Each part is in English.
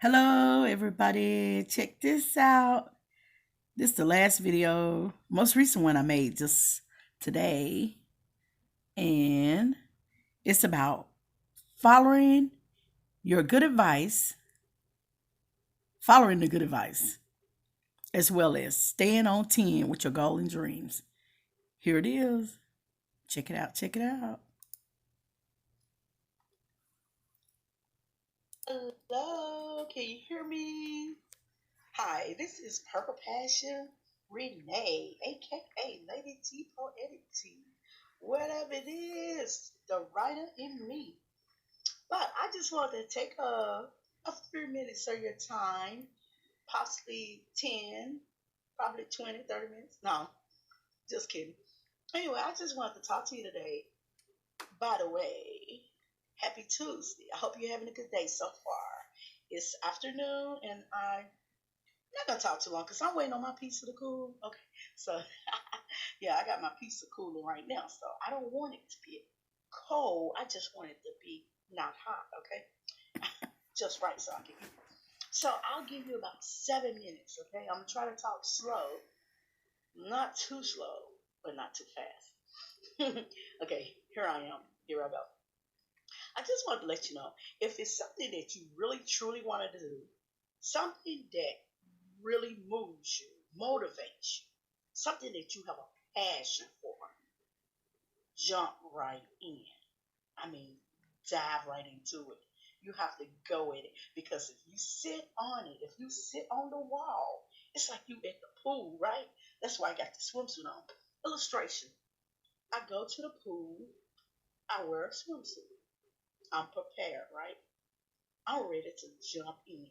Hello, everybody. Check this out. This is the last video, most recent one I made just today. And it's about following your good advice, following the good advice, as well as staying on 10 with your goal and dreams. Here it is. Check it out. Check it out. Hello, can you hear me? Hi, this is Purple Passion Renee, aka Lady T Poetic T. Whatever it is, the writer in me. But I just wanted to take a few minutes of your time, possibly 10, probably 20, 30 minutes. No, just kidding. Anyway, I just wanted to talk to you today. By the way, happy Tuesday. I hope you're having a good day so far. It's afternoon, and I'm not gonna talk too long because I'm waiting on my pizza to cool. Okay, so yeah, I got my pizza cooling right now, so I don't want it to be cold. I just want it to be not hot. Okay, just right so I can eat. So I'll give you about 7 minutes. Okay, I'm gonna try to talk slow, not too slow, but not too fast. Okay, here I am. Here I go. I just want to let you know if it's something that you really truly want to do, something that really moves you, motivates you, something that you have a passion for, jump right in. I mean, dive right into it. You have to go at it because if you sit on it, if you sit on the wall, it's like you at the pool, right? That's why I got the swimsuit on. Illustration. I go to the pool, I wear a swimsuit. I'm prepared, right? I'm ready to jump in.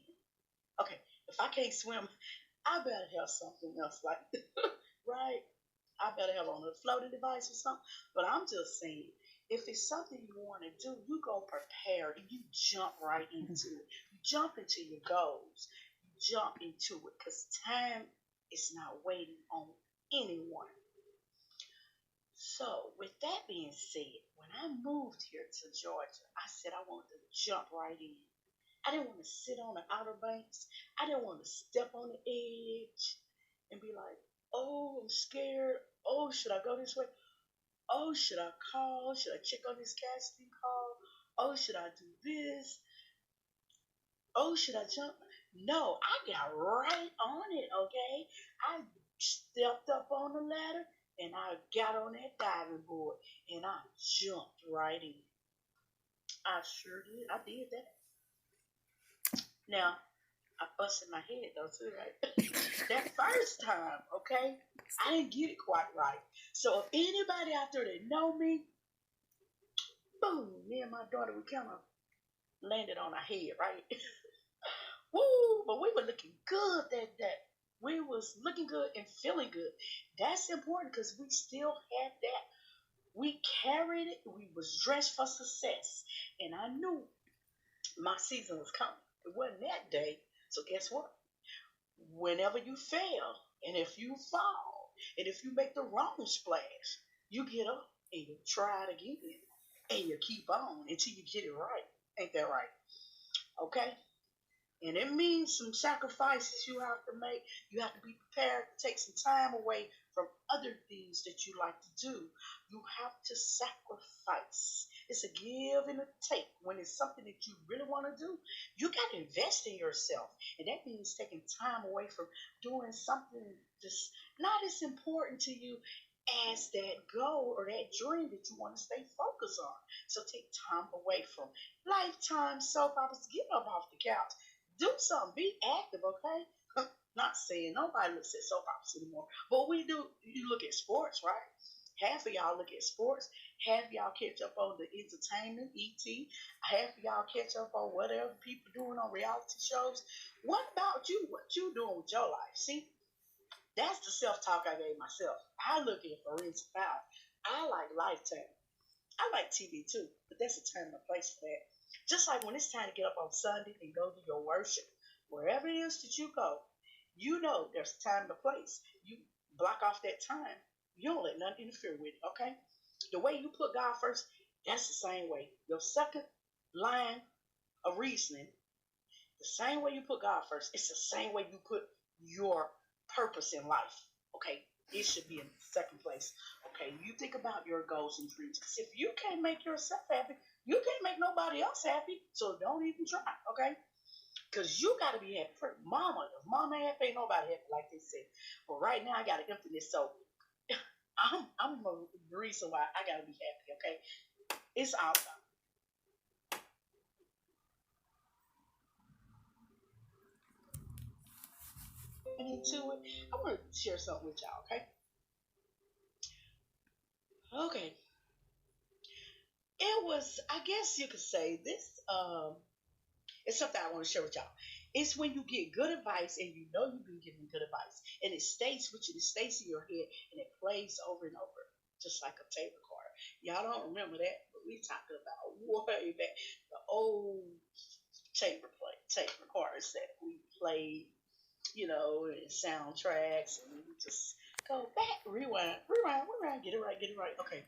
Okay, if I can't swim, I better have something else like right? I better have on a floating device or something. But I'm just saying, if it's something you want to do, you go prepared and you jump right into it. You jump into your goals. You jump into it because time is not waiting on anyone. So, with that being said, when I moved here to Georgia, I said I wanted to jump right in. I didn't want to sit on the Outer Banks. I didn't want to step on the edge and be like, oh, I'm scared. Oh, should I go this way? Oh, should I call? Should I check on this casting call? Oh, should I do this? Oh, should I jump? No, I got right on it, okay? I stepped up on the ladder and I got on that diving board and I jumped right in. I sure did. I did that. Now, I busted my head though too, right? That first time, okay, I didn't get it quite right. So if anybody out there that know me, boom, me and my daughter we kind of landed on our head, right? Woo! But we were looking good that day. We was looking good and feeling good. That's important because we still had that. We carried it. We was dressed for success, and I knew my season was coming. It wasn't that day. So guess what? Whenever you fail, and if you fall, and if you make the wrong splash, you get up and you try it again, and you keep on until you get it right. Ain't that right? Okay? And it means some sacrifices you have to make. You have to be prepared to take some time away from other things that you like to do. You have to sacrifice. It's a give and a take. When it's something that you really want to do, you got to invest in yourself. And that means taking time away from doing something that's not as important to you as that goal or that dream that you want to stay focused on. So take time away from Lifetime soap operas. Get up off the couch, do something, be active, okay? Not saying nobody looks at soap operas anymore, but we do. You look at sports, right? Half of y'all look at sports. Half of y'all catch up on the entertainment, ET. Half of y'all catch up on whatever people doing on reality shows. What about you? What you doing with your life? See, that's the self-talk I gave myself. I look at Forensic Files. I like Lifetime. I like TV too, but that's a time and a place for that. Just like when it's time to get up on Sunday and go to your worship, wherever it is that you go, you know there's a time and a place. You block off that time. You don't let nothing interfere with it, okay? The way you put God first, that's the same way. Your second line of reasoning The same way you put God first, it's the same way you put your purpose in life. Okay, it should be in second place. Okay, you think about your goals and dreams. Because if you can't make yourself happy, you can't make nobody else happy. So don't even try. Okay, because you got to be happy. For mama, if mama happy, ain't nobody happy, like they said. But right now, I got to empty this. So I'm the reason why I got to be happy. Okay, it's all about into it. I want to share something with y'all. Okay, okay. It was, I guess you could say this. It's something I want to share with y'all. It's when you get good advice and you know you've been given good advice, and it stays with you, it stays in your head, and it plays over and over, just like a tape recorder. Y'all don't remember that, but we talking about way back the old tape recorders that we played, and soundtracks, and we just go back, rewind, get it right. Okay,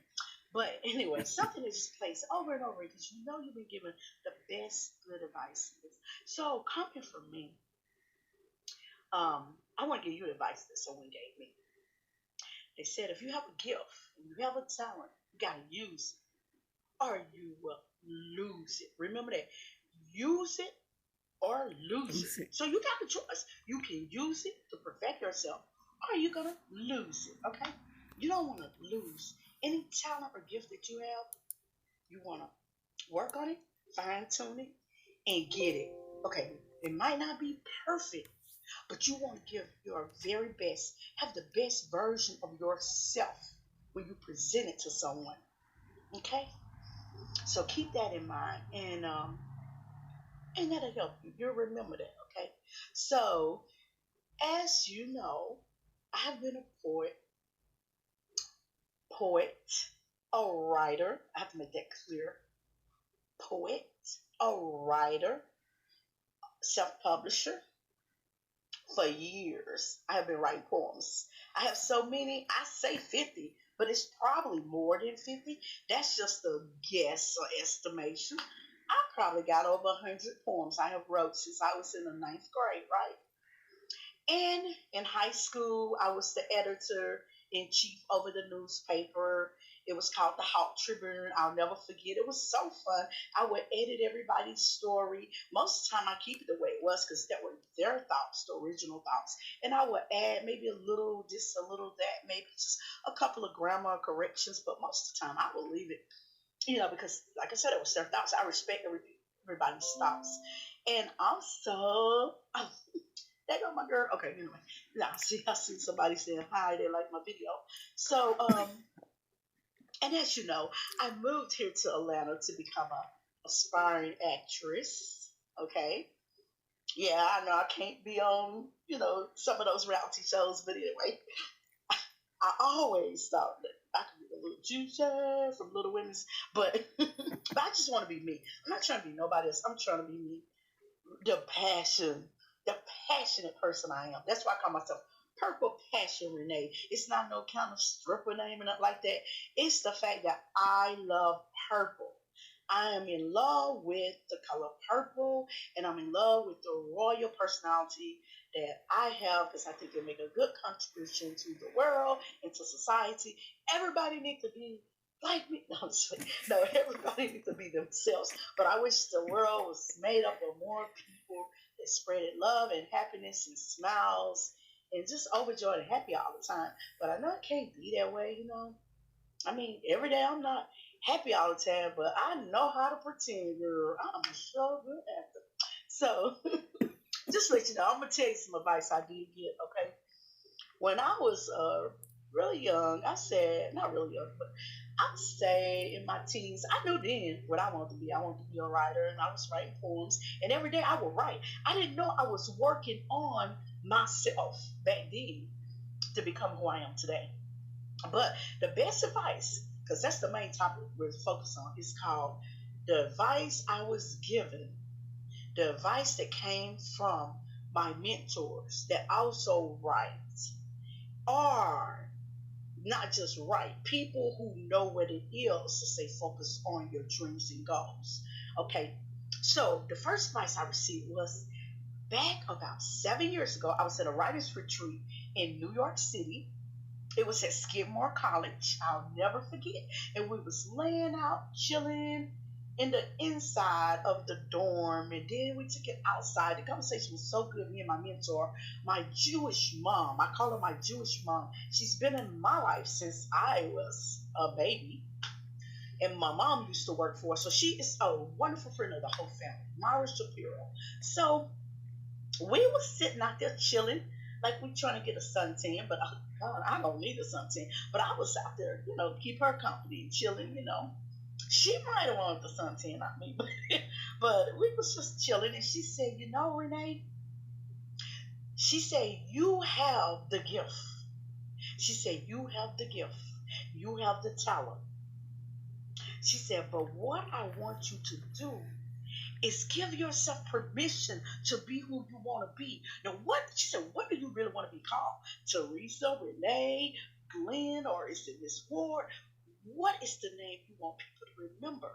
but anyway, something that just plays over and over because you know you've been given the best good advice. So coming from me, I want to give you advice that someone gave me. They said if you have a gift and you have a talent, you gotta use it or you will lose it. Remember that. Use it or lose it. Lose it. So you got the choice. You can use it to perfect yourself or you're gonna lose it. Okay? You don't want to lose any talent or gift that you have. You want to work on it, fine tune it, and get it. Okay, it might not be perfect, but you want to give your very best, have the best version of yourself when you present it to someone. Okay, so keep that in mind, and that'll help you. You'll remember that. Okay, so as you know, I've been a poet, a writer. I have to make that clear. Poet, a writer, self-publisher for years. I have been writing poems. I have so many, I say 50, but it's probably more than 50. That's just a guess or estimation. I probably got over 100 poems I have wrote since I was in the ninth grade, right? And in high school, I was the editor in chief over the newspaper. It was called the Hawk Tribune. I'll never forget. It was so fun. I would edit everybody's story. Most of the time, I keep it the way it was because that were their thoughts, the original thoughts. And I would add maybe a little this, a little that, maybe just a couple of grammar corrections. But most of the time, I would leave it, because like I said, it was their thoughts. I respect everybody's thoughts. And also, there go my girl. Okay, anyway. Now I see somebody saying hi, they like my video. So, and as you know, I moved here to Atlanta to become a aspiring actress. Okay. Yeah, I know I can't be on, some of those reality shows, but anyway, I always thought that I could be a little juicy from Little Women's, but but I just want to be me. I'm not trying to be nobody else. I'm trying to be me. The passion, the passionate person I am. That's why I call myself Purple Passion Renee. It's not no kind of stripper name and nothing like that. It's the fact that I love purple. I am in love with the color purple, and I'm in love with the royal personality that I have because I think they make a good contribution to the world and to society. Everybody needs to be like me. No, no, everybody needs to be themselves. But I wish the world was made up of more people that spread love and happiness and smiles and just overjoyed and happy all the time. But I know it can't be that way. I mean, every day I'm not happy all the time, but I know how to pretend, girl. I'm a so good actor. So, just to let you know, I'm gonna tell you some advice I did get. Okay, when I was really young, I said not really young, but I say in my teens, I knew then what I wanted to be. I wanted to be a writer, and I was writing poems, and every day I would write. I didn't know I was working on myself back then to become who I am today. But the best advice, because that's the main topic we're focused on, is called the advice I was given, the advice that came from my mentors that also write are not just write, people who know what it is to say focus on your dreams and goals. Okay, so the first advice I received was Back about 7 years ago, I was at a writer's retreat in New York City. It was at Skidmore College. I'll never forget. And we was laying out, chilling in the inside of the dorm, and then we took it outside. The conversation was so good. Me and my mentor, my Jewish mom. I call her my Jewish mom. She's been in my life since I was a baby, and my mom used to work for her. So she is a wonderful friend of the whole family, Mara Shapiro. So we was sitting out there chilling, like we trying to get a suntan, but I don't need a suntan. But I was out there, keep her company, chilling. She might have wanted the suntan, not me, but we was just chilling, and she said, Renee, she said, you have the gift. She said, you have the gift. You have the talent. She said, but what I want you to do is give yourself permission to be who you want to be. Now, she said, what do you really want to be called? Teresa, Renee, Glenn, or is it Miss Ward? What is the name you want people to remember?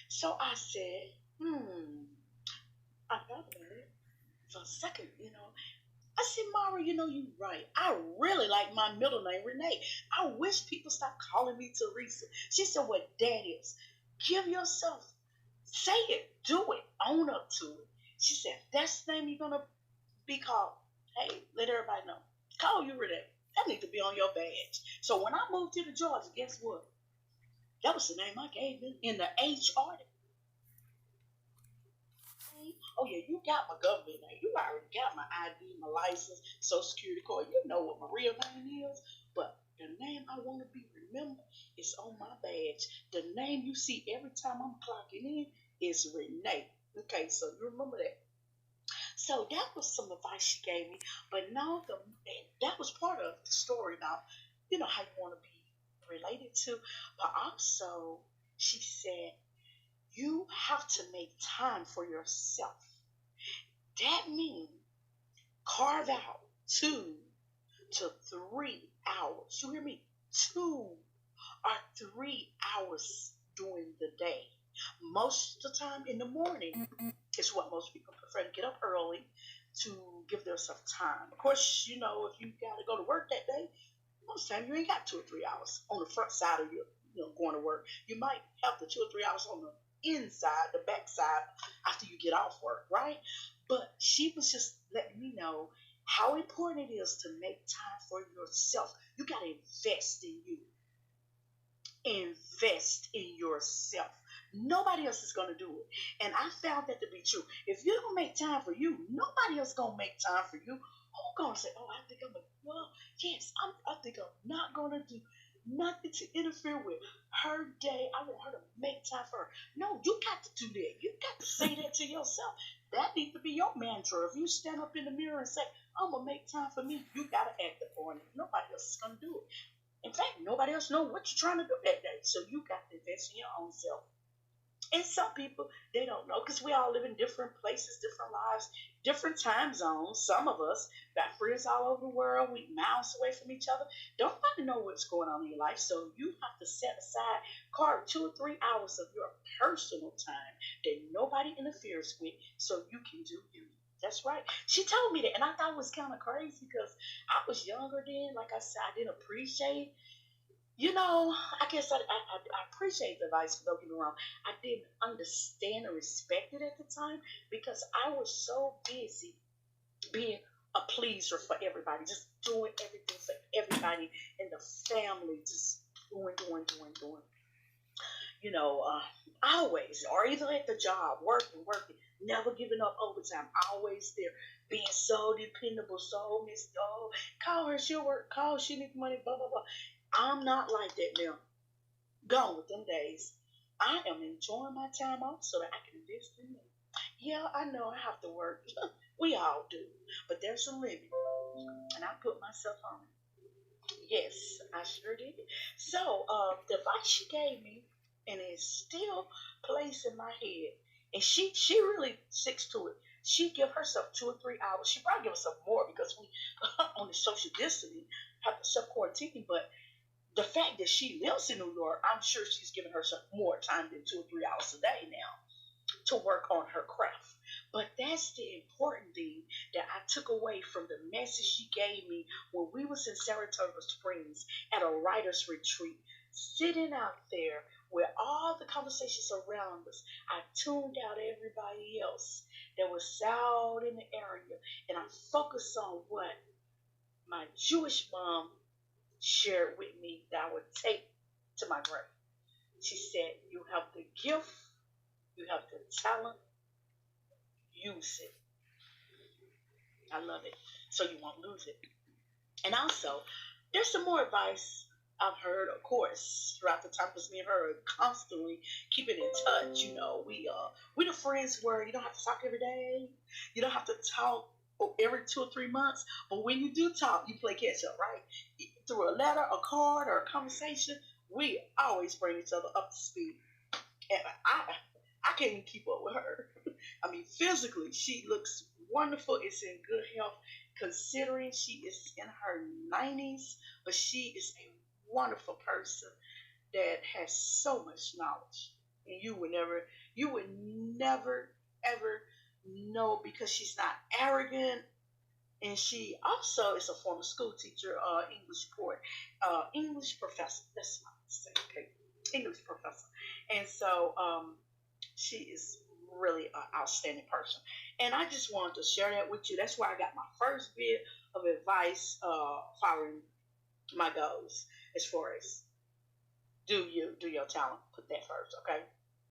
So I said, I thought about it for a second, I said, Mara, you're right. I really like my middle name, Renee. I wish people stop calling me Teresa. She said, what that is, give yourself, say it, do it, own up to it. She said, that's the name you're going to be called. Hey, let everybody know. Call you Renee. That need to be on your badge. So when I moved to the Georgia, guess what? That was the name I gave them in the HR. Oh yeah, you got my government name. You already got my ID, my license, social security card. You know what my real name is. But the name I want to be remembered is on my badge. The name you see every time I'm clocking in is Renee. Okay, so you remember that. So that was some advice she gave me. But no, that was part of the story about, how you want to be related to. But also, she said, you have to make time for yourself. That means carve out 2 to 3 hours. You hear me? 2 or 3 hours during the day. Most of the time in the morning is what most people prefer, to get up early to give themselves time. Of course, if you got to go to work that day, most of the time you ain't got 2 or 3 hours on the front side of your, going to work. You might have the 2 or 3 hours on the inside, the back side, after you get off work, right? But she was just letting me know how important it is to make time for yourself. You got to invest in you. Invest in yourself. Nobody else is going to do it. And I found that to be true. If you don't make time for you, nobody else is going to make time for you. Who's going to say, oh, I think yes, I think I'm not going to do nothing to interfere with her day. I want her to make time for her. No, you got to do that. You got to say that to yourself. That needs to be your mantra. If you stand up in the mirror and say, I'm going to make time for me, you got to act upon it. Nobody else is going to do it. In fact, nobody else knows what you're trying to do that day. So you got to invest in your own self. And some people, they don't know, because we all live in different places, different lives, different time zones. Some of us got friends all over the world. We miles away from each other. Don't nobody know what's going on in your life. So you have to set aside, carve 2 or 3 hours of your personal time that nobody interferes with, so you can do you. That's right. She told me that, and I thought it was kind of crazy because I was younger then. Like I said, I didn't appreciate. I guess I appreciate the advice, but don't get me wrong. I didn't understand or respect it at the time because I was so busy being a pleaser for everybody, just doing everything for everybody in the family, just doing. Always, or either at the job, working, never giving up overtime, always there, being so dependable, so call her, she'll work, call, she needs money, blah, blah, blah. I'm not like that now. Gone with them days. I am enjoying my time off so that I can invest in me. Yeah, I know I have to work. We all do. But there's a limit. And I put myself on it. Yes, I sure did. So, the advice she gave me, and it's still placed in my head, and she really sticks to it. She give herself 2 or 3 hours. She probably give herself more because we on the social distancing have to self-quarantine, but the fact that she lives in New York, I'm sure she's giving herself more time than 2 or 3 hours a day now to work on her craft. But that's the important thing that I took away from the message she gave me when we was in Saratoga Springs at a writer's retreat, sitting out there with all the conversations around us. I tuned out everybody else that was out in the area, and I focused on what my Jewish mom shared with me that I would take to my grave. She said, "You have the gift, you have the talent, use it." I love it. So you won't lose it. And also, there's some more advice I've heard, of course, throughout the time because me and her are constantly keeping in touch. We the friends where you don't have to talk every day. You don't have to talk every 2 or 3 months. But when you do talk, you play catch up, right? Through a letter, a card, or a conversation, we always bring each other up to speed. And I can't even keep up with her. I mean, physically, she looks wonderful. Is in good health, considering she is in her 90s, but she is a wonderful person that has so much knowledge, and you would never ever know because she's not arrogant, and she also is a former school teacher, English professor. That's what I say. Okay, English professor, and so she is really an outstanding person. And I just wanted to share that with you. That's where I got my first bit of advice following my goals as far as do your talent. Put that first, okay?